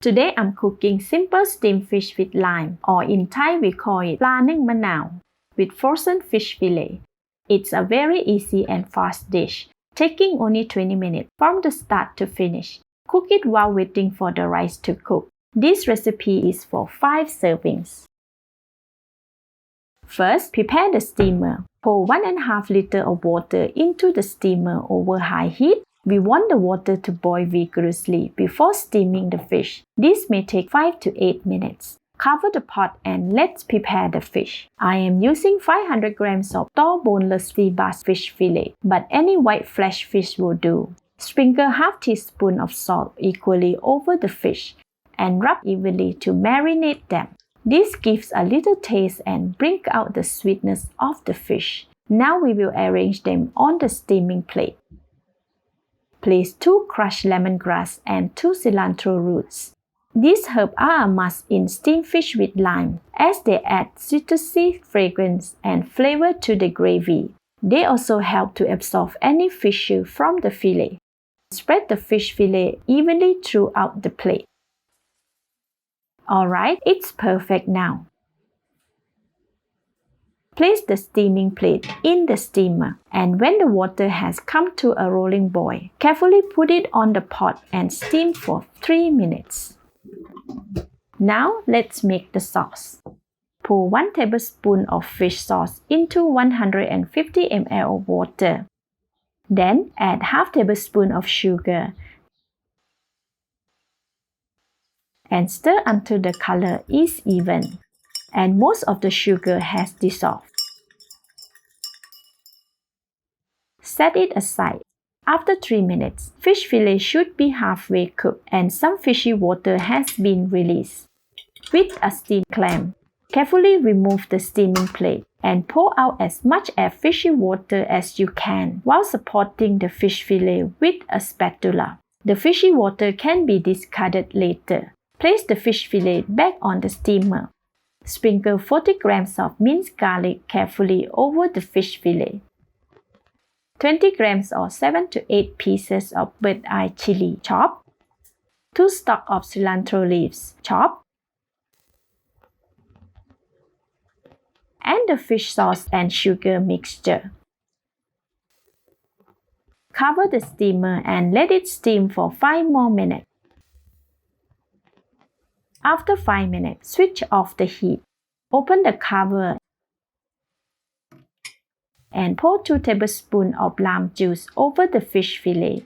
Today I'm cooking simple steamed fish with lime, or in Thai we call it plaนึ่งมะนาว with frozen fish fillet. It's a very easy and fast dish, taking only 20 minutes from the start to finish. Cook it while waiting for the rice to cook. This recipe is for 5 servings. First, prepare the steamer. Pour 1.5 liters of water into the steamer over high heat. We want the water to boil vigorously before steaming the fish. This may take 5 to 8 minutes. Cover the pot and let's prepare the fish. I am using 500 grams of tall boneless sea bass fish fillet, but any white flesh fish will do. Sprinkle half teaspoon of salt equally over the fish and rub evenly to marinate them. This gives a little taste and brings out the sweetness of the fish. Now we will arrange them on the steaming plate. Place 2 crushed lemongrass and 2 cilantro roots. These herbs are a must in steamed fish with lime, as they add citrusy fragrance and flavor to the gravy. They also help to absorb any fissure from the fillet. Spread the fish fillet evenly throughout the plate. Alright, it's perfect now. Place the steaming plate in the steamer, and when the water has come to a rolling boil, carefully put it on the pot and steam for 3 minutes. Now let's make the sauce. Pour 1 tablespoon of fish sauce into 150 ml of water. Then add half tablespoon of sugar and stir until the color is even and most of the sugar has dissolved. Set it aside. After 3 minutes, fish fillet should be halfway cooked and some fishy water has been released. With a steam clamp, carefully remove the steaming plate and pour out as much air fishy water as you can while supporting the fish fillet with a spatula. The fishy water can be discarded later. Place the fish fillet back on the steamer. Sprinkle 40 grams of minced garlic carefully over the fish fillet. 20 grams or 7 to 8 pieces of bird eye chili chopped. 2 stalks of cilantro leaves chopped. And the fish sauce and sugar mixture. Cover the steamer and let it steam for 5 more minutes. After 5 minutes, switch off the heat. Open the cover and pour 2 tablespoons of lime juice over the fish fillet.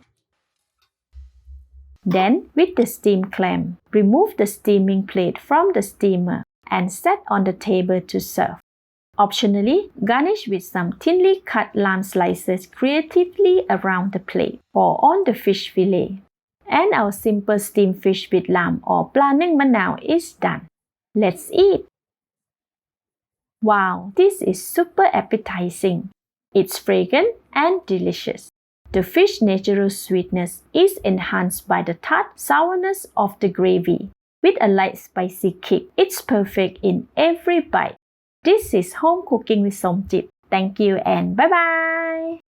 Then, with the steam clamp, remove the steaming plate from the steamer and set on the table to serve. Optionally, garnish with some thinly cut lime slices creatively around the plate or on the fish fillet. And our simple steamed fish with lime or plaนึ่งมะนาว is done. Let's eat! Wow, this is super appetizing. It's fragrant and delicious. The fish's natural sweetness is enhanced by the tart sourness of the gravy. With a light spicy kick, it's perfect in every bite. This is Home Cooking with Somjit. Thank you and bye-bye!